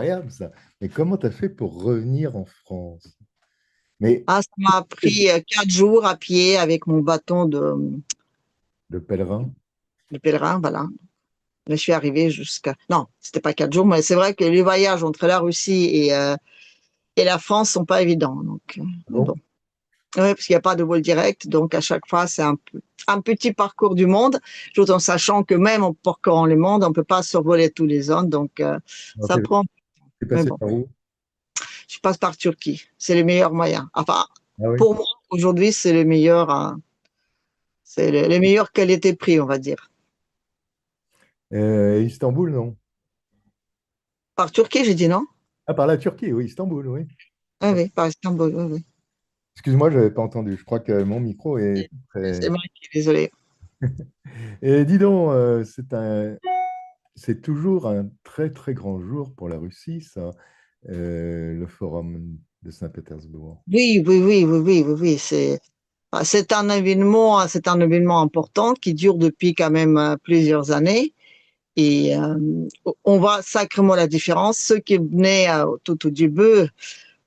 incroyable ça. Mais comment tu as fait pour revenir en France? Mais Ah, ça m'a pris 4 jours à pied avec mon bâton le pèlerin? de pèlerin, voilà. Je suis arrivée jusqu'à... Non, c'était pas 4 jours, mais c'est vrai que les voyages entre la Russie et la France sont pas évidents. Donc, mais bon. Bon. Oui, parce qu'il n'y a pas de vol direct, donc à chaque fois, c'est un petit parcours du monde, tout en sachant que même en parcourant le monde, on peut pas survoler tous les zones, donc Alors, ça prend. t'es Mais passé bon, par où? je passe par Turquie, c'est le meilleur moyen. Enfin, Ah oui. pour moi, aujourd'hui, c'est le meilleur, c'est le meilleur qualité-prix, on va dire. Istanbul, non? Par Turquie, j'ai dit non? Ah, par la Turquie, oui, Istanbul, oui. Ah oui, par Istanbul, oui, oui. Excuse-moi, je n'avais pas entendu. Je crois que mon micro est C'est très... moi qui suis désolée. Et dis donc, c'est toujours un très très grand jour pour la Russie, ça, le forum de Saint-Pétersbourg. Oui, oui, oui, oui, oui, oui, oui, c'est un événement important qui dure depuis quand même plusieurs années. Et on voit sacrément la différence. Ceux qui venaient tout au début,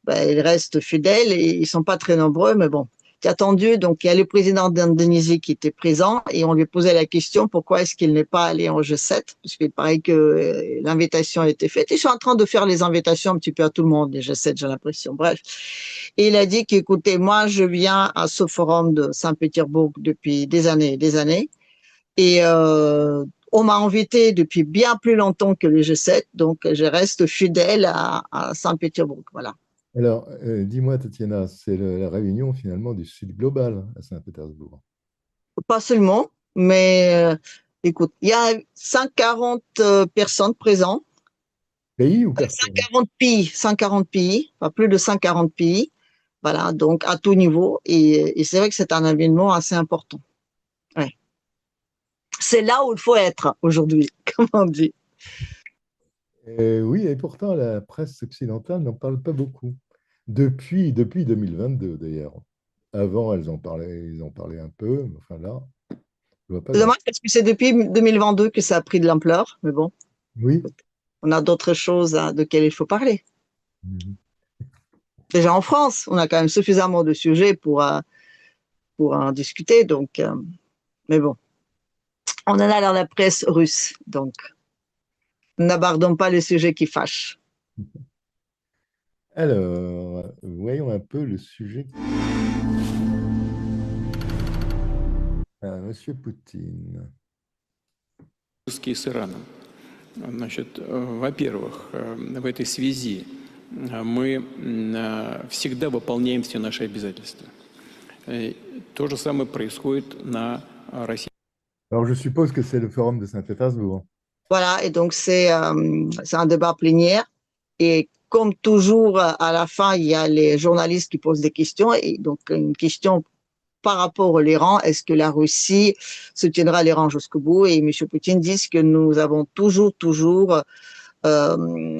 ben, ils restent fidèles et ils sont pas très nombreux, mais bon. J'ai attendu, donc il y a le président d'Indonésie qui était présent et on lui posait la question pourquoi est-ce qu'il n'est pas allé en G7, parce qu'il paraît que l'invitation a été faite. Ils sont en train de faire les invitations un petit peu à tout le monde, les G7, j'ai l'impression. Bref. Et il a dit qu'écoutez, moi je viens à ce forum de Saint-Pétersbourg depuis des années et des années. Et on m'a invité depuis bien plus longtemps que le G7, donc je reste fidèle à Saint-Pétersbourg. Voilà. Alors, dis-moi, Tatiana, c'est la réunion finalement du Sud global à Saint-Pétersbourg. Pas seulement, mais écoute, il y a 140 personnes présentes, Pays ou personne? 140 pays, pas plus de 140 pays. Voilà, donc à tout niveau. Et c'est vrai que c'est un événement assez important. Ouais. C'est là où il faut être aujourd'hui, comme on dit. Oui, et pourtant, la presse occidentale n'en parle pas beaucoup. Depuis 2022, d'ailleurs. Avant, ils en parlaient un peu, mais enfin là, je vois pas C'est grand. dommage parce que c'est depuis 2022 que ça a pris de l'ampleur, mais bon, Oui. on a d'autres choses de quelles il faut parler. Mhm. Déjà en France, on a quand même suffisamment de sujets pour en discuter. Donc, mais bon, on en a dans la presse russe, donc n'abordons pas les sujets qui fâchent. Alors, voyons un peu le sujet. Monsieur Poutine. Русские с Ираном. Значит, во-первых, в этой связи мы всегда выполняем все наши обязательства. То же самое происходит на России. Alors, je suppose que c'est le forum de Saint-Pétersbourg. Voilà, et donc c'est un débat plénière. Et comme toujours, à la fin, il y a les journalistes qui posent des questions. Et donc, une question par rapport à l'Iran, est-ce que la Russie soutiendra l'Iran jusqu'au bout? Et M. Poutine dit que nous avons toujours euh,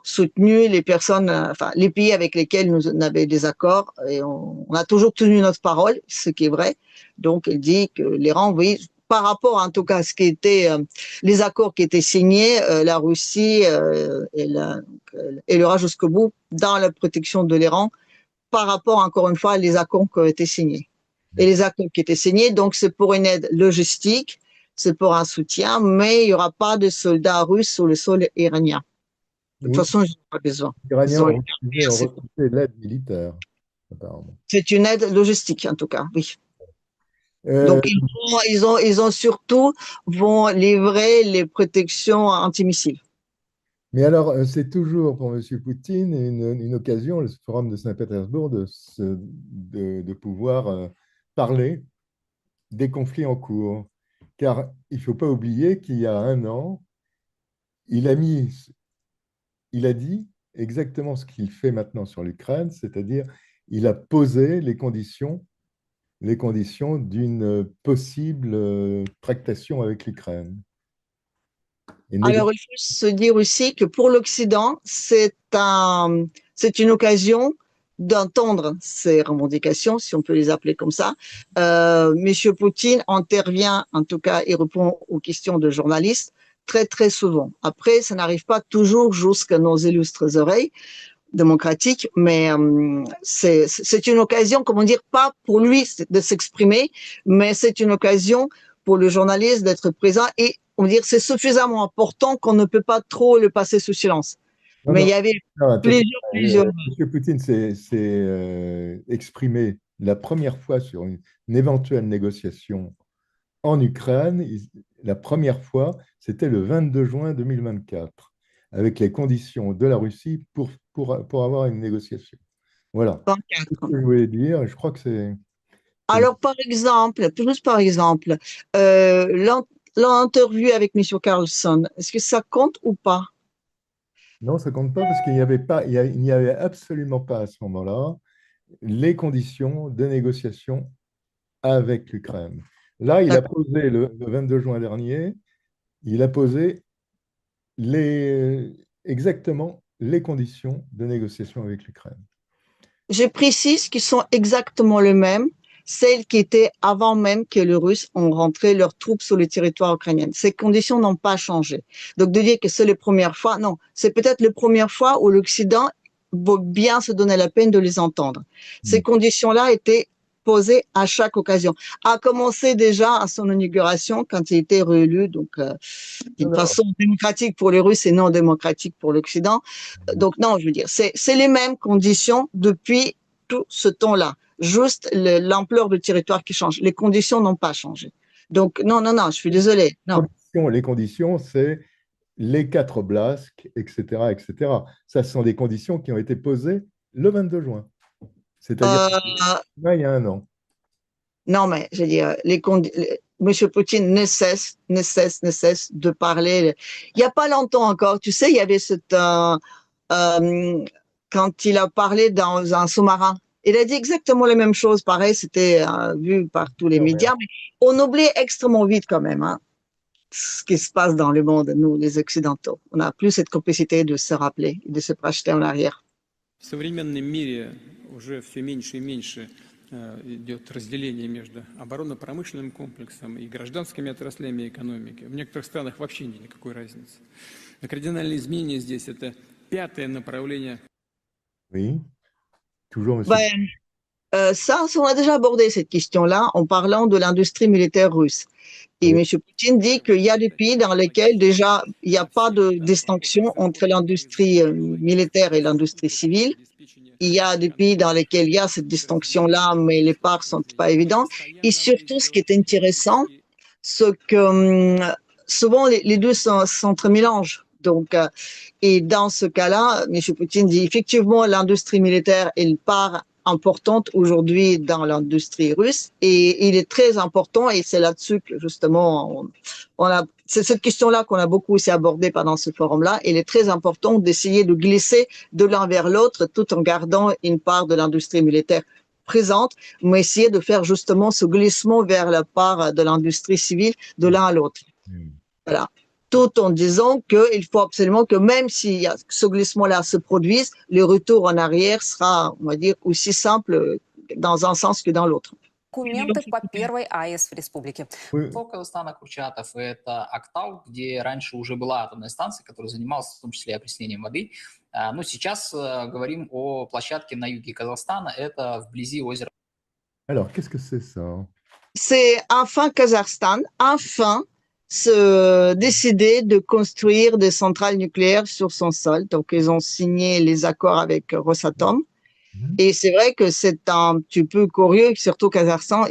soutenu les personnes, enfin les pays avec lesquels nous avions des accords, et on a toujours tenu notre parole, ce qui est vrai. Donc, il dit que l'Iran, oui, par rapport en tout cas à ce qui était les accords qui étaient signés, la Russie elle ira jusqu'au bout dans la protection de l'Iran par rapport encore une fois les accords qui ont été signés. Et les accords qui étaient signés, donc c'est pour une aide logistique, c'est pour un soutien, mais il n'y aura pas de soldats russes sur le sol iranien. De toute Oui, façon, ils n'ont pas besoin. les Iraniens Ils ont ont refusé l'aide militaire, apparemment. C'est une aide logistique, en tout cas, oui. Euh, Donc, ils ont surtout vont livrer les protections antimissiles. mais alors, c'est toujours pour Monsieur Poutine une occasion, le forum de Saint-Pétersbourg, de pouvoir parler des conflits en cours. Car il ne faut pas oublier qu'il y a un an, il a mis, il a dit exactement ce qu'il fait maintenant sur l'Ukraine, c'est-à-dire il a posé les conditions d'une possible tractation avec l'Ukraine. Et Alors, il faut se dire aussi que pour l'Occident, c'est une occasion d'entendre ces revendications, si on peut les appeler comme ça. Monsieur Poutine intervient, en tout cas, il répond aux questions de journalistes très, très souvent. Après, ça n'arrive pas toujours jusqu'à nos illustres oreilles démocratiques, mais c'est une occasion, comment dire, pas pour lui de s'exprimer, mais c'est une occasion pour le journaliste d'être présent et, on va dire, c'est suffisamment important qu'on ne peut pas trop le passer sous silence. Non, Mais non, il y avait non, attention. plusieurs. M. Poutine s'est exprimé la première fois sur une éventuelle négociation en Ukraine. La première fois, c'était le 22 juin 2024, avec les conditions de la Russie pour avoir une négociation. Voilà. C'est ce 24. que je voulais dire. Je crois que c'est... Alors, par exemple, plus par exemple, l'interview avec M. Carlson, est-ce que ça compte ou pas? Non, ça compte pas parce qu'il n'y avait pas, il n'y avait absolument pas à ce moment-là les conditions de négociation avec l'Ukraine. Là, il a D'accord. posé le 22 juin dernier, il a posé exactement les conditions de négociation avec l'Ukraine. Je précise qu'ils sont exactement les mêmes, celles qui étaient avant même que les Russes ont rentré leurs troupes sur le territoire ukrainien. Ces conditions n'ont pas changé. Donc de dire que c'est les premières fois, non, c'est peut-être les premières fois où l'Occident va bien se donner la peine de les entendre. Ces conditions-là étaient posées à chaque occasion. À commencer déjà à son inauguration quand il était réélu, donc d'une façon démocratique pour les Russes et non démocratique pour l'Occident. Donc non, je veux dire, c'est les mêmes conditions depuis tout ce temps-là. Juste l'ampleur du territoire qui change. Les conditions n'ont pas changé. Donc non, non, non, je suis désolée. Non. Les conditions, c'est les 4 oblasts, etc., etc. Ça, ce sont des conditions qui ont été posées le 22 juin, c'est-à-dire Euh, là, il y a un an. non, mais je veux dire, Monsieur Poutine ne cesse de parler. Il n'y a pas longtemps encore, tu sais, il y avait quand il a parlé dans un sous-marin. Il a dit exactement la même chose, pareil, c'était vu par tous les médias, mais on oublie extrêmement vite quand même hein, ce qui se passe dans le monde, nous, les Occidentaux. On n'a plus cette capacité de se rappeler, de se projeter en arrière. В современном мире уже все меньше и меньше идет разделение между оборонно-промышленным комплексом и гражданскими отраслями экономики. В некоторых странах вообще нет никакой разницы. Но кардинальные изменения здесь – это пятое направление. Oui, toujours, monsieur. Ben, ça, on a déjà abordé cette question-là en parlant de l'industrie militaire russe. Et Oui. M. Poutine dit qu'il y a des pays dans lesquels déjà il n'y a pas de distinction entre l'industrie militaire et l'industrie civile. Il y a des pays dans lesquels il y a cette distinction-là, mais les parts sont pas évidentes. Et surtout, ce qui est intéressant, c'est que souvent les deux s'entremélangent. Donc, et dans ce cas-là, M. Poutine dit effectivement l'industrie militaire est une part importante aujourd'hui dans l'industrie russe et il est très important et c'est là-dessus que justement c'est cette question-là qu'on a beaucoup aussi abordée pendant ce forum-là. Il est très important d'essayer de glisser de l'un vers l'autre tout en gardant une part de l'industrie militaire présente, mais essayer de faire justement ce glissement vers la part de l'industrie civile de l'un à l'autre. Voilà. Tout en disant qu'il faut absolument que même si ce glissement-là se produise, le retour en arrière sera, on va dire, aussi simple dans un sens que dans l'autre. Документы по первой АЭС в республике. Oui. Поселок Казахстана Курчатов – это Актау, где раньше уже была атомная станция, которая занималась в том числе опреснением воды. Но сейчас говорим о площадке на юге Казахстана, это вблизи озера. Alors, qu'est-ce que c'est ça? C'est enfin Kazakhstan, enfin se décider de construire des centrales nucléaires sur son sol. Donc, ils ont signé les accords avec Rosatom. Et c'est vrai que c'est un petit peu curieux, surtout Kazakhstan,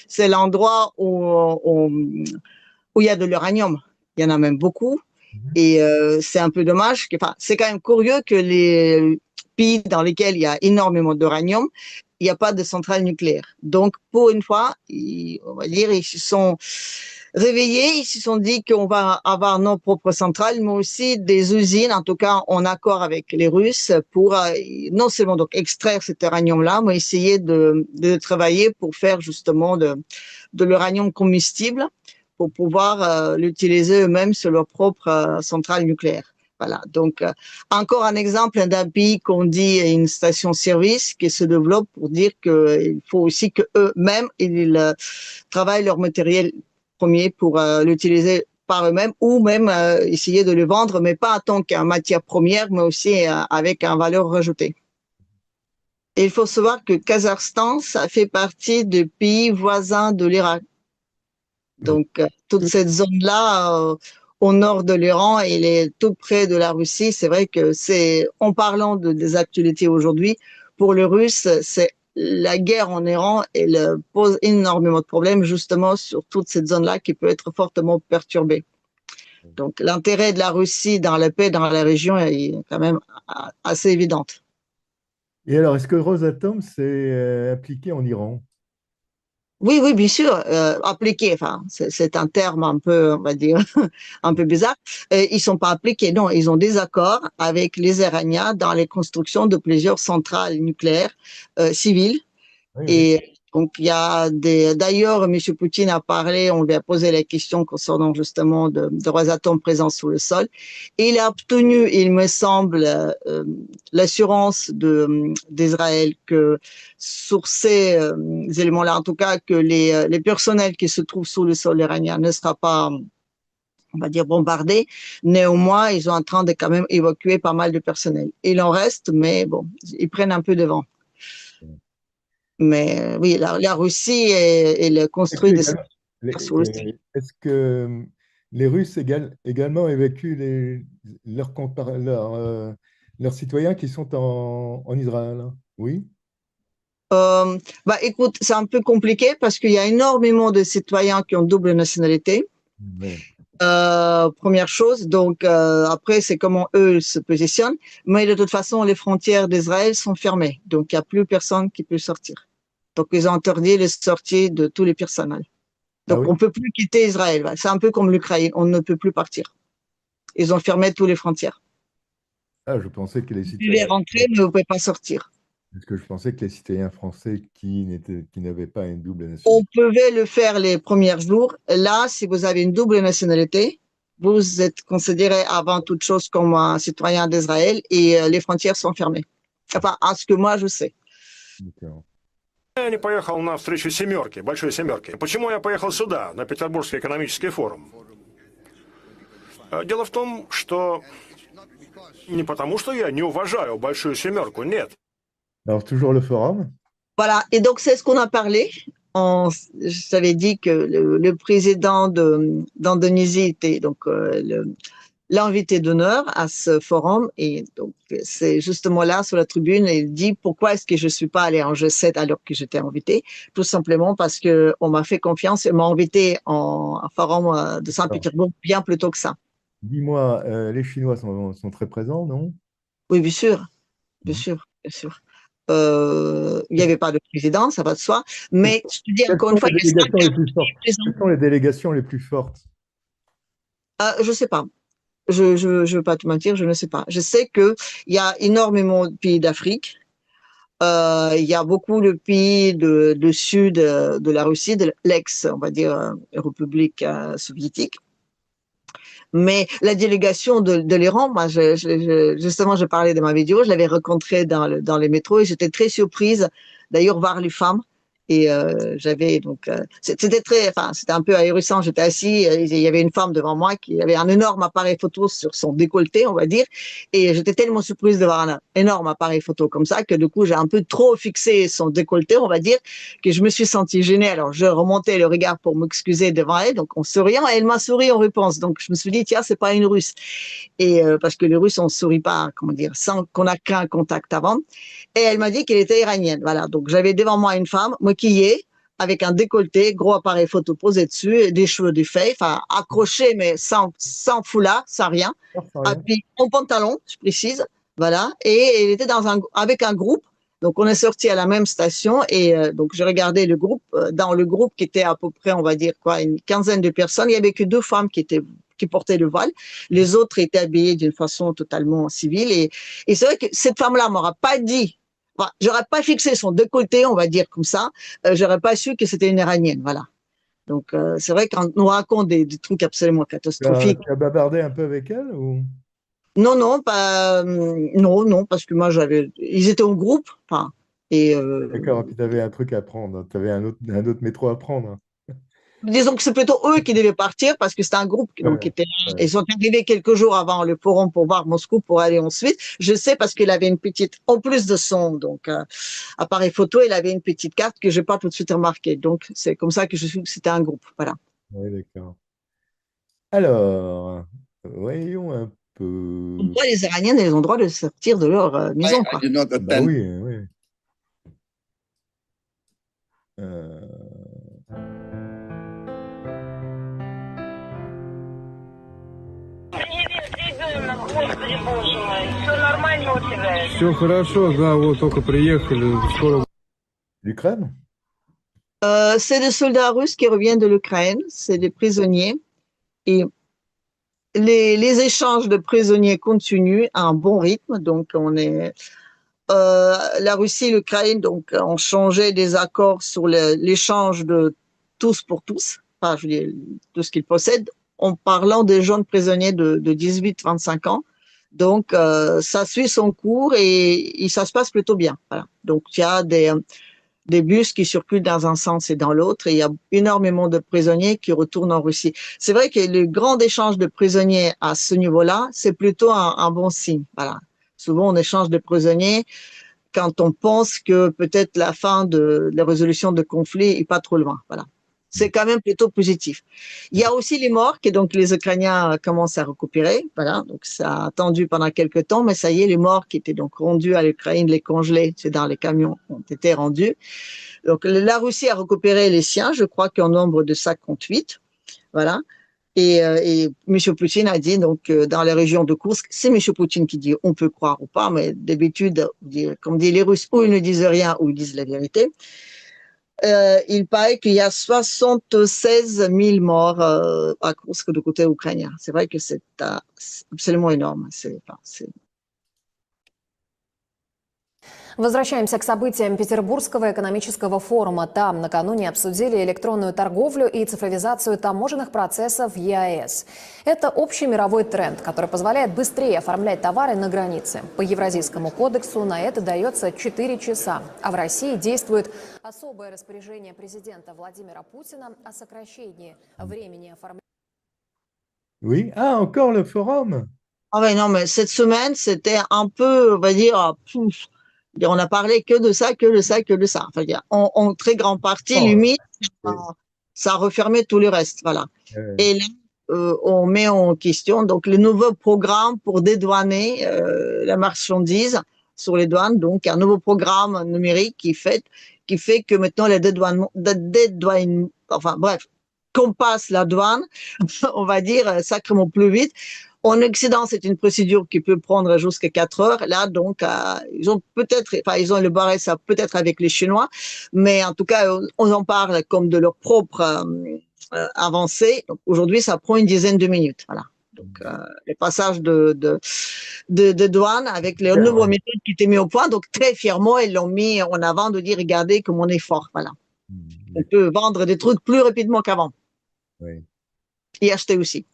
c'est l'endroit où il y a de l'uranium. Il y en a même beaucoup. Et c'est un peu dommage. Enfin, c'est quand même curieux que les pays dans lesquels il y a énormément d'uranium, il n'y a pas de centrale nucléaire. Donc, pour une fois, on va dire, ils se sont réveillés, ils se sont dit qu'on va avoir nos propres centrales, mais aussi des usines, en tout cas en accord avec les Russes, pour non seulement donc extraire cet uranium-là, mais essayer de travailler pour faire justement de l'uranium combustible pour pouvoir l'utiliser eux-mêmes sur leur propre centrale nucléaire. Voilà, donc encore un exemple d'un pays qu'on dit une station-service qui se développe pour dire qu'il faut aussi que eux-mêmes ils travaillent leur matériel premier pour l'utiliser par eux-mêmes ou même essayer de le vendre, mais pas en tant qu'une matière première, mais aussi avec une valeur rajoutée. Et il faut savoir que Kazakhstan, ça fait partie des pays voisins de l'Irak. Oui. Donc, toute cette zone-là, au nord de l'Iran, il est tout près de la Russie. C'est vrai que en parlant des actualités aujourd'hui, pour les Russes, c'est la guerre en Iran, elle pose énormément de problèmes, justement, sur toute cette zone-là qui peut être fortement perturbée. Donc, l'intérêt de la Russie dans la paix dans la région est quand même assez évident. Et alors, est-ce que Rosatom s'est impliqué en Iran? Oui, oui, bien sûr, appliqué. Enfin, c'est un terme un peu, on va dire, un peu bizarre. Ils sont pas appliqués, non. Ils ont des accords avec les Iraniens dans les constructions de plusieurs centrales nucléaires civiles. Oui, oui. Et donc, il y a d'ailleurs, M. Poutine a parlé, on lui a posé la question concernant justement de Rosatom présents sous le sol. Et il a obtenu, il me semble, l'assurance d'Israël que sur ces éléments-là, en tout cas, que les personnels qui se trouvent sous le sol iranien ne sera pas, on va dire, bombardés. Néanmoins, ils sont en train de quand même évacuer pas mal de personnel. Il en reste, mais bon, ils prennent un peu de vent. Mais oui, la Russie, elle Est-ce construit que, des également- sous le sol. est-ce que les Russes également évacuent leurs citoyens qui sont en Israël? Oui? Bah, écoute, c'est un peu compliqué parce qu'il y a énormément de citoyens qui ont double nationalité. Oui. Première chose, donc après c'est comment eux se positionnent, mais de toute façon les frontières d'Israël sont fermées, donc il n'y a plus personne qui peut sortir. Donc ils ont interdit les sorties de tous les personnels. Ah Donc oui? on peut plus quitter Israël. Voilà. C'est un peu comme l'Ukraine, on ne peut plus partir. Ils ont fermé toutes les frontières. Ah, je pensais que les Vous pouvez citoyens, rentrer, mais vous ne pouvez pas sortir. parce que je pensais que les citoyens français qui n'avaient pas une double On nationalité. pouvait le faire les premiers jours. Là, si vous avez une double nationalité, vous êtes considéré avant toute chose comme un citoyen d'Israël et les frontières sont fermées. Enfin, à ce que moi je sais. D'accord. Я не поехал на встречу семерки, большой семерки. Почему я поехал сюда, на Петербургский экономический форум? Дело в том, что не потому, что я не уважаю большую семерку, нет. Alors, toujours le forum? Voilà. Et donc, c'est ce qu'on a parlé. Je t'avais dit que le président d'Indonésie était donc l'invité d'honneur à ce forum. Et donc, c'est justement là, sur la tribune, il dit pourquoi est-ce que je suis pas allé en G7 alors que j'étais invité? Tout simplement parce que on m'a fait confiance et m'a invité en forum de Alors, Saint-Pétersbourg bien plus tôt que ça. dis-moi, les Chinois sont très présents, non? Oui, bien sûr, bien Mhm. sûr, bien sûr. Il n'y avait pas de président, ça va de soi. Mais je te dis Quelles encore une sont fois, les il y a délégations les 50 plus fortes? présents. Quelles sont les délégations les plus fortes? Je sais pas. Je veux pas te mentir, je ne sais pas. Je sais que il y a énormément de pays d'Afrique. Il y a beaucoup de pays de sud de la Russie, de l'ex, on va dire, République soviétique. Mais la délégation de l'Iran, moi, justement, je parlais de ma vidéo, je l'avais rencontrée dans les métros et j'étais très surprise d'ailleurs voir les femmes. Et j'avais donc c'était très, enfin c'était un peu ahurissant. J'étais assis, il y avait une femme devant moi qui avait un énorme appareil photo sur son décolleté, on va dire, et j'étais tellement surprise de voir un énorme appareil photo comme ça que du coup j'ai un peu trop fixé son décolleté, on va dire, que je me suis sentie gênée. Alors je remontais le regard pour m'excuser devant elle, donc en souriant, et elle m'a souri en réponse. Donc je me suis dit tiens c'est pas une Russe, et parce que les Russes on sourit pas, comment dire, sans qu'on a qu'un contact avant. Et elle m'a dit qu'elle était iranienne. Voilà. Donc, j'avais devant moi une femme maquillée, avec un décolleté, gros appareil photo posé dessus, des cheveux de feuille, enfin, accrochés, mais sans foulard, sans rien. Ah, sans rien. Puis, en pantalon, je précise. Voilà. Et elle était avec un groupe. Donc, on est sorti à la même station et donc, je regardais le groupe. Dans le groupe qui était à peu près, on va dire quoi, une quinzaine de personnes, il y avait que deux femmes qui portaient le voile. Les autres étaient habillées d'une façon totalement civile. Et c'est vrai que cette femme-là m'aura pas dit, enfin, j'aurais pas fixé son décolleté, on va dire comme ça. J'aurais pas su que c'était une Iranienne, voilà. Donc c'est vrai qu'on nous raconte des trucs absolument catastrophiques. Tu as bavardé un peu avec elle ou? Non, non, pas, non, non, parce que moi ils étaient en groupe, enfin, et D'accord, puis tu avais un truc à prendre, tu avais un autre métro à prendre. disons que c'est plutôt eux qui devaient partir parce que c'était un groupe donc, qui était là. Ils sont arrivés quelques jours avant le forum pour voir Moscou pour aller ensuite. Je sais parce qu'il avait une petite, en plus de son donc appareil photo, il avait une petite carte que j'ai pas tout de suite remarquée. Donc c'est comme ça que je suis que c'était un groupe. Voilà. Oui, d'accord. Alors, voyons un peu. Pourquoi les Iraniens ont le droit de sortir de leur maison, quoi. Bah oui, oui. Euh, Все хорошо, да, вот только приехали, скоро. L'Ukraine? C'est des soldats russes qui reviennent de l'Ukraine, c'est des prisonniers et les échanges de prisonniers continuent à un bon rythme. Donc on est la Russie et l'Ukraine donc ont changé des accords sur l'échange de tous pour tous, enfin je veux dire tout ce qu'ils possèdent, en parlant des jeunes prisonniers de 18-25 ans. Donc ça suit son cours et ça se passe plutôt bien. Voilà. Donc il y a des bus qui circulent dans un sens et dans l'autre et il y a énormément de prisonniers qui retournent en Russie. C'est vrai que le grand échange de prisonniers à ce niveau-là, c'est plutôt un bon signe. Voilà. Souvent, on échange de prisonniers quand on pense que peut-être la fin de la résolution de conflit est pas trop loin. Voilà. C'est quand même plutôt positif. Il y a aussi les morts que donc les Ukrainiens commencent à récupérer. Voilà. Donc, ça a attendu pendant quelques temps, mais ça y est, les morts qui étaient donc rendus à l'Ukraine, les congelés, c'est dans les camions, ont été rendus. Donc, la Russie a récupéré les siens, je crois qu'en nombre de 58. Voilà. Et M. Poutine a dit, donc, dans la région de Kursk, c'est M. Poutine qui dit, on peut croire ou pas, mais d'habitude, comme dit les Russes, ou ils ne disent rien, ou ils disent la vérité. Il paraît qu'il y a 76 000 morts à Kursk du côté ukrainien. C'est vrai que c'est absolument énorme. Возвращаемся к событиям Петербургского экономического форума. Там накануне обсудили электронную торговлю и цифровизацию таможенных процессов в ЕАЭС. Это общий мировой тренд, который позволяет быстрее оформлять товары на границе. По Евразийскому кодексу на это дается 4 часа. А в России действует особое распоряжение президента Владимира Путина о сокращении времени оформления. Oui. Ah, encore le forum? Ah ouais, non, mais cette semaine, c'était un peu, on va dire, on a parlé que de ça, que de ça, que de ça. Enfin, en très grande partie, limite, ça a refermé tout le reste. Voilà. Et là, on met en question donc le nouveau programme pour dédouaner la marchandise sur les douanes. Donc, un nouveau programme numérique qui fait que maintenant les dédouanements, enfin bref, qu'on passe la douane, on va dire, sacrément plus vite. En Occident, c'est une procédure qui peut prendre jusqu'à 4 heures. Là, donc, ils ont le barré ça peut-être avec les Chinois, mais en tout cas, on en parle comme de leur propre avancée. Donc, aujourd'hui, ça prend une dizaine de minutes. Voilà. Donc, le passage de douane avec les nouveaux méthodes qui étaient mis au point. Donc, très fièrement, ils l'ont mis en avant de dire, regardez comme on est fort. Voilà. On peut vendre des trucs plus rapidement qu'avant. Oui. Et acheter aussi.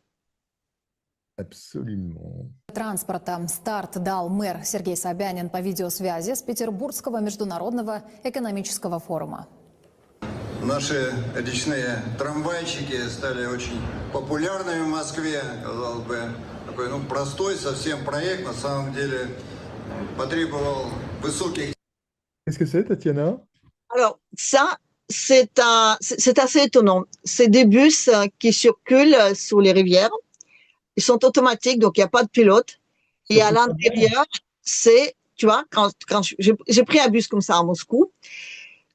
Absolument. Транспорта старт дал мэр Сергей Собянин по видеосвязи с Петербургского международного экономического форума. Наши речные трамвайчики стали очень популярными в Москве. Казалось бы, такой простой совсем проект, на самом деле потребовал высоких... Qu'est-ce que c'est, Tatiana? Alors, ça, c'est assez étonnant. C'est des bus qui circulent sur les rivières. Ils sont automatiques, donc il n'y a pas de pilote. Et à l'intérieur, tu vois, quand j'ai pris un bus comme ça à Moscou,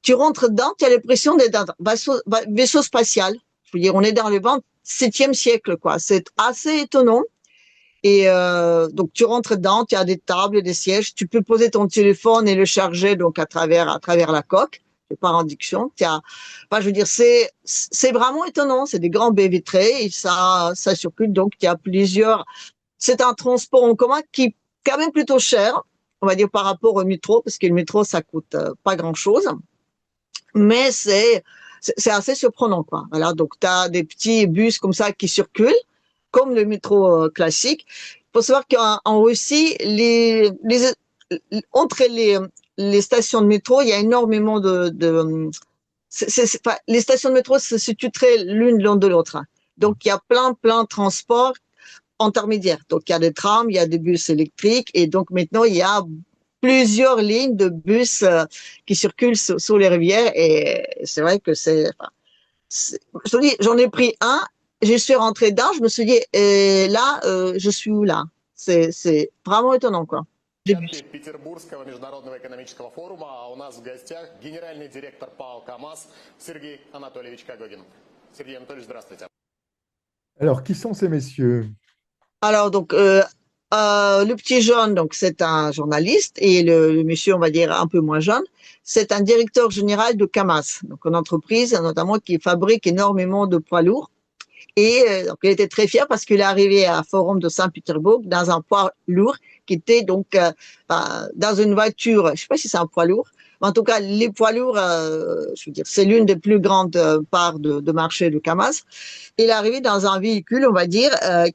tu rentres dedans, tu as l'impression d'être dans un vaisseau spatial. Je veux dire, on est dans le 27e siècle, quoi. C'est assez étonnant. Et donc, tu rentres dedans, tu as des tables, des sièges, tu peux poser ton téléphone et le charger donc à travers la coque. Par induction, je veux dire, c'est vraiment étonnant. C'est des grands baies vitrées et ça circule. Donc, il y a plusieurs. C'est un transport en commun qui est quand même plutôt cher, on va dire par rapport au métro, parce que le métro ça coûte pas grand-chose, mais c'est assez surprenant, quoi. Voilà, donc tu as des petits bus comme ça qui circulent, comme le métro classique. Il faut savoir qu'en Russie, entre les stations de métro, il y a énormément de les stations de métro se situent très l'une l'un de l'autre, hein. Donc, il y a plein de transports intermédiaires. Donc, il y a des trams, il y a des bus électriques. Et donc, maintenant, il y a plusieurs lignes de bus qui circulent sur les rivières. Et c'est vrai que je te dis, j'en ai pris un, je suis rentrée dedans, je me suis dit, là, je suis où là? C'est vraiment étonnant, quoi. Петербургского международного экономического форума, а у нас в гостях генеральный директор ПАО КамАЗ Сергей Анатольевич Кагогин. Сергей Анатольевич, здравствуйте. Alors, qui sont ces messieurs? Alors, donc, le petit jeune, donc, c'est un journaliste et le monsieur, on va dire, un peu moins jeune, c'est un directeur général de KAMAZ, donc une entreprise, notamment, qui fabrique énormément de poids lourds. Et donc, il était très fier parce qu'il est arrivé à Forum de Saint-Pétersbourg dans un poids lourd qui était donc dans une voiture, je ne sais pas si c'est un poids lourd, mais en tout cas, les poids lourds, je veux dire, c'est l'une des plus grandes parts de marché de KAMAZ. Il est arrivé dans un véhicule, on va dire,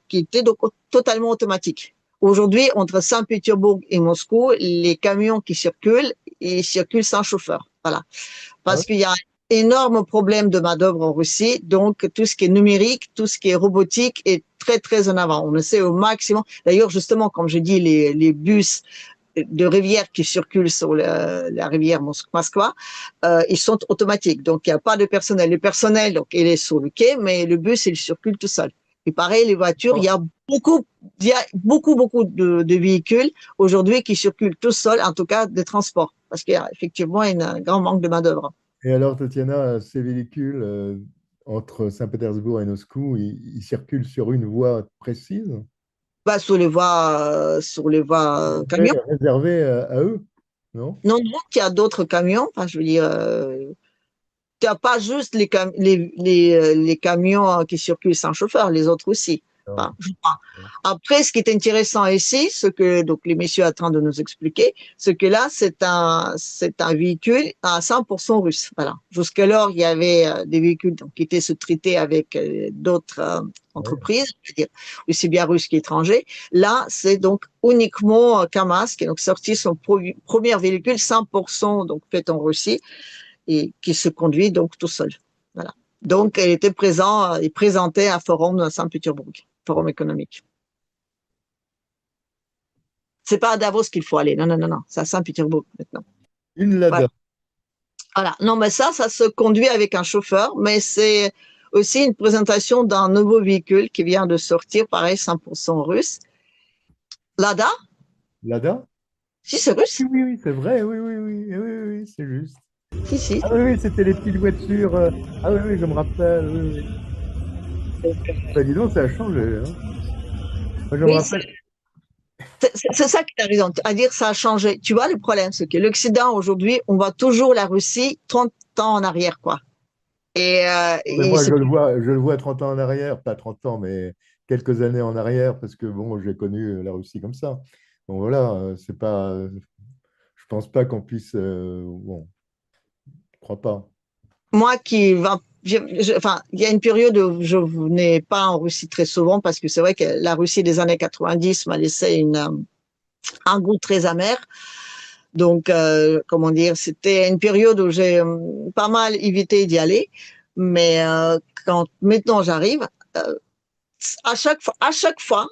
qui était donc totalement automatique. Aujourd'hui, entre Saint-Pétersbourg et Moscou, les camions qui circulent, ils circulent sans chauffeur. Voilà. Parce qu'il y a un énorme problème de main-d'œuvre en Russie. Donc, tout ce qui est numérique, tout ce qui est robotique est très en avant. On essaie au maximum. D'ailleurs, justement, comme je dis, les bus de rivière qui circulent sur la rivière Moskva, ils sont automatiques. Donc, il n'y a pas de personnel. Le personnel, donc, il est sur le quai, mais le bus, il circule tout seul. Et pareil, les voitures, il y a beaucoup de véhicules aujourd'hui qui circulent tout seuls, en tout cas des transports, parce qu'il y a effectivement un grand manque de main-d'œuvre. Et alors, Tatiana, ces véhicules entre Saint-Pétersbourg et Moscou, ils circulent sur une voie précise? Bah, sur les voies camions. Réservées à eux, non? Non, il y a d'autres camions. Enfin, je veux dire, tu n'as pas juste les camions qui circulent sans chauffeur, les autres aussi. Enfin, je crois. Après, ce qui est intéressant ici, ce que donc les messieurs sont en train de nous expliquer, c'est que là, c'est un véhicule à 100% russe. Voilà. Jusqu'alors, il y avait des véhicules donc, qui étaient sous-traités avec d'autres entreprises, je veux dire, aussi bien russes qu'étrangers. Là, c'est donc uniquement KAMAZ qui est donc sorti son premier véhicule 100% donc fait en Russie et qui se conduit donc tout seul. Voilà. Donc, elle était présent et présentait à Forum de Saint-Pétersbourg, Forum économique. C'est pas à Davos qu'il faut aller. Non. C'est à Saint-Pétersbourg maintenant. Une Lada. Voilà. Non, mais ça se conduit avec un chauffeur, mais c'est aussi une présentation d'un nouveau véhicule qui vient de sortir, pareil, 100% russe. Lada? Lada? Si, c'est russe. Oui, c'est vrai, oui, c'est juste. Si. Ah oui, c'était les petites voitures. Ah oui, je me rappelle. Oui. Bah, dis donc, ça a changé. Hein. Moi, je me rappelle. C'est ça qui est raison, à dire ça a changé. Tu vois, le problème, c'est que l'Occident, aujourd'hui, on voit toujours la Russie 30 ans en arrière, quoi. Moi, je le vois 30 ans en arrière, pas 30 ans, mais quelques années en arrière, parce que bon, j'ai connu la Russie comme ça. Donc voilà, c'est pas. Je pense pas qu'on puisse. Bon, je crois pas. Moi qui va. Enfin, il y a une période où je venais pas en Russie très souvent parce que c'est vrai que la Russie des années 90 m'a laissé un goût très amer. Donc, comment dire, c'était une période où j'ai pas mal évité d'y aller. Mais quand maintenant j'arrive, à chaque fois,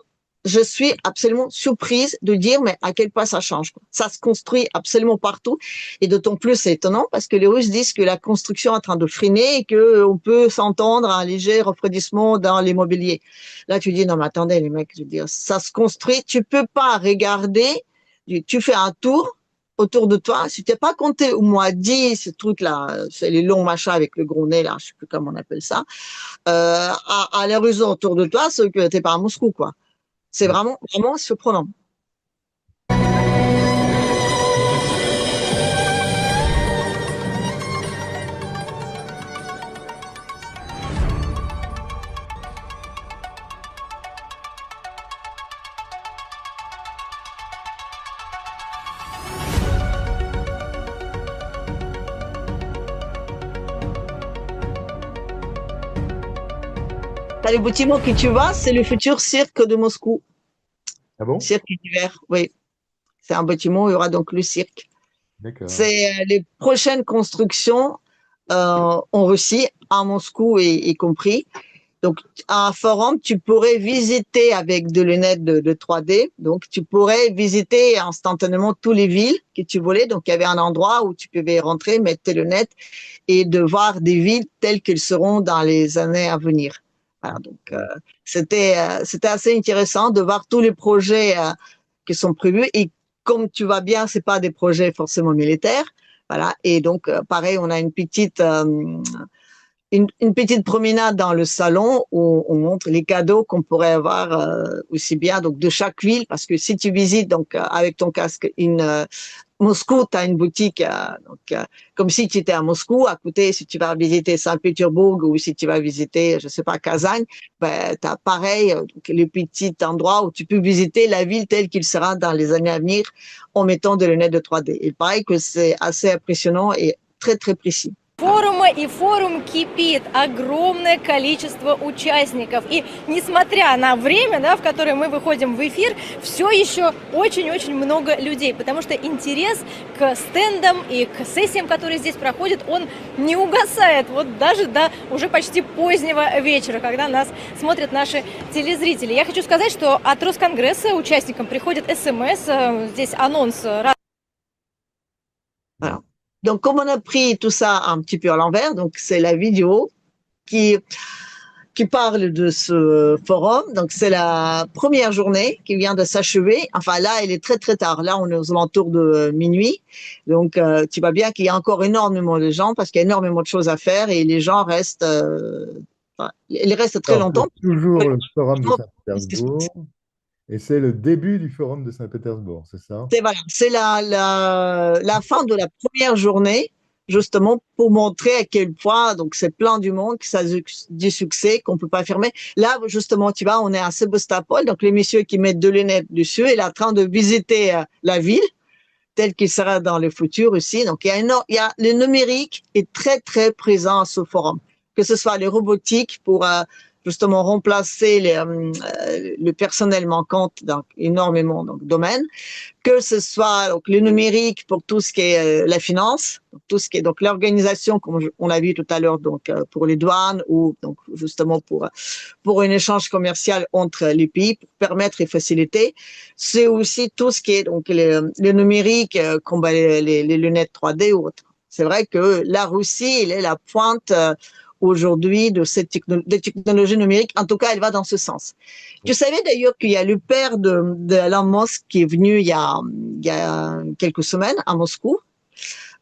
je suis absolument surprise de dire mais à quel point ça change. Ça se construit absolument partout et d'autant plus c'est étonnant parce que les Russes disent que la construction est en train de freiner et que on peut s'entendre un léger refroidissement dans l'immobilier. Là tu dis non mais attendez les mecs, je veux dire ça se construit, tu peux pas regarder, tu fais un tour autour de toi, si tu n'as pas compté au moins 10 ce truc là, c'est les longs machins avec le gros nez là, je sais plus comment on appelle ça, à l'horizon autour de toi, c'est que t'es pas à Moscou quoi. C'est vraiment surprenant. Le bâtiment que tu vois, c'est le futur cirque de Moscou. Ah bon? Cirque d'hiver, oui. C'est un bâtiment où il y aura donc le cirque. D'accord. C'est les prochaines constructions en Russie, à Moscou y compris. Donc, à un forum, tu pourrais visiter avec des lunettes de 3D. Donc, tu pourrais visiter instantanément toutes les villes que tu voulais. Donc, il y avait un endroit où tu pouvais rentrer, mettre tes lunettes et de voir des villes telles qu'elles seront dans les années à venir. Voilà, donc, c'était assez intéressant de voir tous les projets qui sont prévus. Et comme tu vois bien, c'est pas des projets forcément militaires. Voilà. Et donc, pareil, on a une petite promenade dans le salon où on montre les cadeaux qu'on pourrait avoir aussi bien donc de chaque ville, parce que si tu visites donc avec ton casque Moscou, tu as une boutique comme si tu étais à Moscou. À côté, si tu vas visiter Saint-Pétersbourg ou si tu vas visiter, je sais pas, Kazan, ben, tu as pareil donc, les petits endroits où tu peux visiter la ville telle qu'il sera dans les années à venir en mettant des lunettes de 3D. Et pareil que c'est assez impressionnant et très, très précis. Форума, и форум кипит, огромное количество участников. И несмотря на время, да, в которое мы выходим в эфир, все еще очень-очень много людей, потому что интерес к стендам и к сессиям, которые здесь проходят, он не угасает, вот даже до уже почти позднего вечера, когда нас смотрят наши телезрители. Я хочу сказать, что от Росконгресса участникам приходит СМС, здесь анонс. Voilà. Donc, comme on a pris tout ça un petit peu à l'envers, donc c'est la vidéo qui parle de ce forum. Donc, c'est la première journée qui vient de s'achever. Enfin, là, elle est très, très tard. Là, on est aux alentours de minuit. Donc, tu vois bien qu'il y a encore énormément de gens parce qu'il y a énormément de choses à faire et les gens restent, ils restent très longtemps. C'est toujours le forum de Saint-Pétersbourg. Et c'est le début du forum de Saint-Pétersbourg, c'est ça? C'est la fin de la première journée, justement, pour montrer à quel point donc c'est plein du monde, que ça a du succès, qu'on peut pas fermer. Là, justement, tu vois, on est à Sébastopol, donc les messieurs qui mettent deux lunettes dessus, il est en train de visiter la ville, telle qu'il sera dans le futur aussi. Donc, il y a le numérique est très, très présent à ce forum. Que ce soit les robotiques pour justement remplacer le personnel manquant dans énormément de domaines, que ce soit donc, le numérique pour tout ce qui est la finance, tout ce qui est donc l'organisation, comme on l'a vu tout à l'heure, donc pour les douanes ou donc justement pour un échange commercial entre les pays, pour permettre et faciliter. C'est aussi tout ce qui est donc le numérique, comme les lunettes 3D ou autres. C'est vrai que la Russie, elle est la pointe aujourd'hui de cette technologie numérique. En tout cas, elle va dans ce sens. Tu savais d'ailleurs qu'il y a le père de Elon Musk qui est venu il y a quelques semaines à Moscou.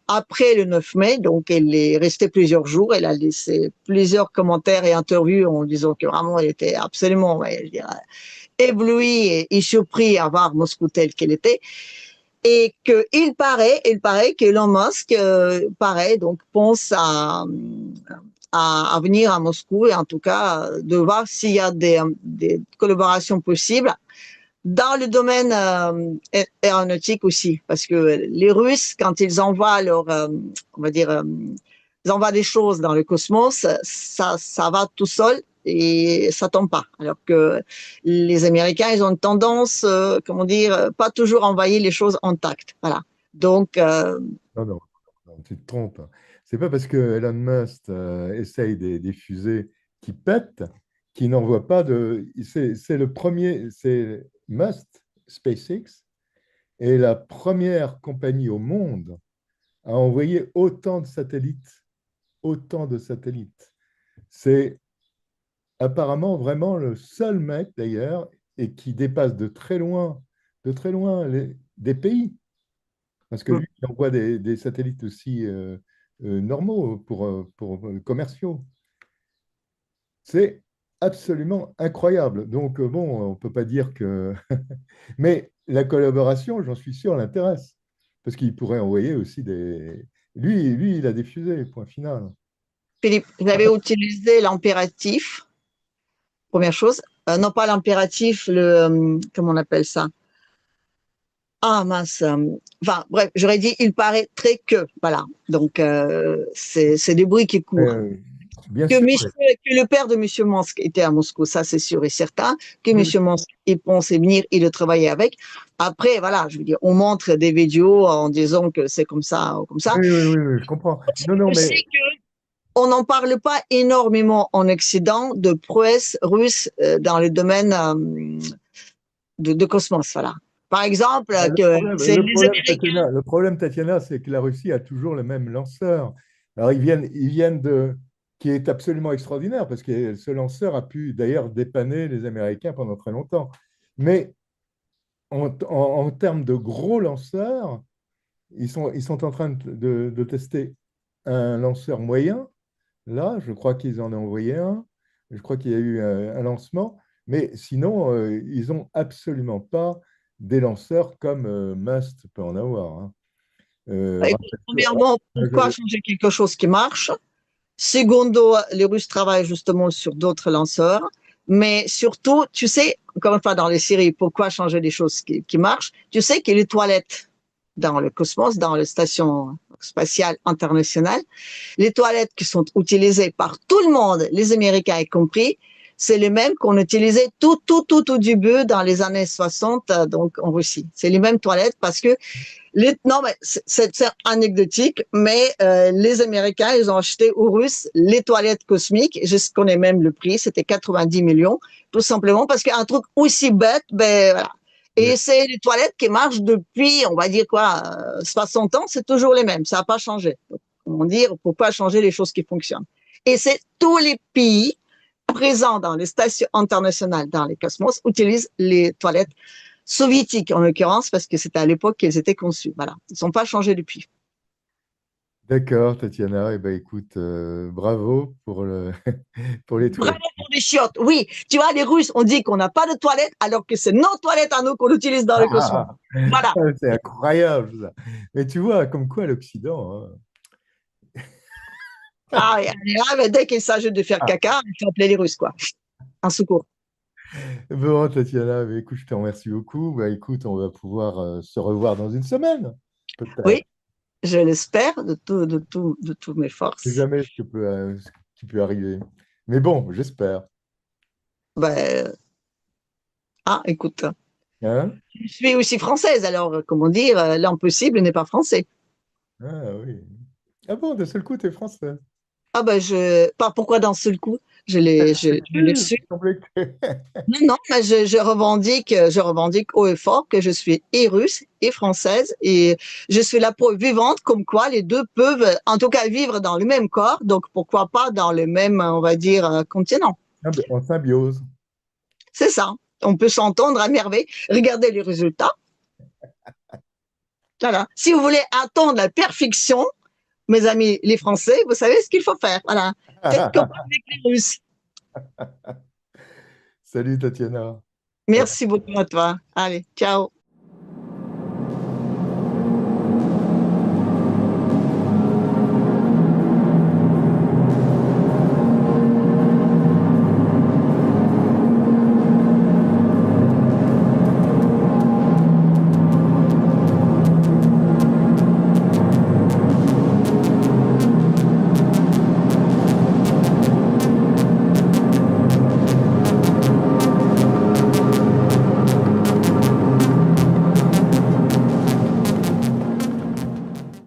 Après le 9 mai, donc elle est restée plusieurs jours. Elle a laissé plusieurs commentaires et interviews en disant que vraiment elle était absolument, je dirais, éblouie et surpris à voir Moscou telle qu'elle était. Et il paraît qu'Elon Musk, donc pense à venir à Moscou et en tout cas de voir s'il y a des collaborations possibles dans le domaine aéronautique aussi, parce que les Russes, quand ils envoient ils envoient des choses dans le cosmos, ça va tout seul et ça tombe pas. Alors que les Américains, ils ont une tendance, pas toujours envoyer les choses intactes. Voilà. Donc Non, tu te trompes. C'est pas parce que Elon Musk essaye des fusées qui pètent qu'il n'envoie pas de. C'est le premier, c'est Musk, SpaceX, est la première compagnie au monde à envoyer autant de satellites. Autant de satellites. C'est apparemment vraiment le seul mec d'ailleurs et qui dépasse de très loin des pays. Parce que lui, il envoie des satellites aussi normaux pour commerciaux. C'est absolument incroyable. Donc, bon, on ne peut pas dire que... Mais la collaboration, j'en suis sûr, l'intéresse. Parce qu'il pourrait envoyer aussi des... Lui, il a des fusées, point final. Philippe, j'avais utilisé l'impératif, première chose. Non, pas l'impératif, comment on appelle ça? Ah mince. Enfin, bref, j'aurais dit il paraîtrait que. Voilà. Donc, c'est des bruits qui courent. Bien sûr, que le père de M. Musk était à Moscou, ça c'est sûr et certain. Que M. Musk, il pensait venir et de travailler avec. Après, voilà, je veux dire, on montre des vidéos en disant que c'est comme ça ou comme ça. Oui, je comprends. Non, mais... on n'en parle pas énormément en Occident de prouesses russes dans le domaine de cosmos. Voilà. Par exemple, c'est les Américains. Le problème, Tatiana, c'est que la Russie a toujours le même lanceur. Alors, ils viennent qui est absolument extraordinaire, parce que ce lanceur a pu d'ailleurs dépanner les Américains pendant très longtemps. Mais en termes de gros lanceurs, ils sont en train de tester un lanceur moyen. Là, je crois qu'ils en ont envoyé un. Je crois qu'il y a eu un lancement. Mais sinon, ils n'ont absolument pas des lanceurs comme Must peut en avoir. Hein. Premièrement, pourquoi changer quelque chose qui marche? Secondo, les Russes travaillent justement sur d'autres lanceurs. Mais surtout, tu sais, encore une fois, dans les séries, pourquoi changer des choses qui marchent? Tu sais que les toilettes dans le cosmos, dans les stations spatiales internationales, les toilettes qui sont utilisées par tout le monde, les Américains y compris, c'est les mêmes qu'on utilisait tout au début dans les années 60, donc en Russie. C'est les mêmes toilettes parce que non, mais c'est anecdotique, mais les Américains, ils ont acheté aux Russes les toilettes cosmiques. Je connais même le prix, c'était 90 millions, tout simplement parce qu'un truc aussi bête, ben voilà. Et c'est les toilettes qui marchent depuis, on va dire quoi, 60 ans, c'est toujours les mêmes, ça n'a pas changé. Donc, comment dire, pourquoi changer les choses qui fonctionnent? Et c'est tous les pays présents dans les stations internationales, dans les cosmos, utilisent les toilettes soviétiques, en l'occurrence, parce que c'était à l'époque qu'elles étaient conçues. Voilà, ils ne sont pas changés depuis. D'accord, Tatiana. Eh ben, écoute, bravo pour les toilettes. Bravo pour les chiottes, oui. Tu vois, les Russes, on dit qu'on n'a pas de toilettes, alors que c'est nos toilettes à nous qu'on utilise dans le cosmos. Voilà. C'est incroyable, ça. Mais tu vois, comme quoi l'Occident. Ah, mais dès qu'il s'agit de faire caca, il faut appeler les Russes, quoi. Un secours. Bon, Tatiana, mais écoute, je te remercie beaucoup. Bah, écoute, on va pouvoir se revoir dans une semaine, peut-être. Oui, je l'espère de toutes mes forces. Je sais jamais ce qui peut arriver. Mais bon, j'espère. Ben, écoute, Hein? je suis aussi française, alors comment dire, l'impossible n'est pas français. Ah oui. Ah bon, d'un seul coup, tu es français. Ah ben, pas pourquoi d'un seul coup, je l'ai su. Non, mais je revendique haut et fort que je suis et russe et française et je suis la preuve vivante comme quoi les deux peuvent, en tout cas, vivre dans le même corps, donc pourquoi pas dans le même, on va dire, continent. Ah ben, en symbiose. C'est ça. On peut s'entendre à merveille. Regardez les résultats. Voilà. Si vous voulez attendre la perfection, mes amis les Français, vous savez ce qu'il faut faire. Voilà. Faites comme avec les Russes. Salut Tatiana. Merci beaucoup à toi. Allez, ciao.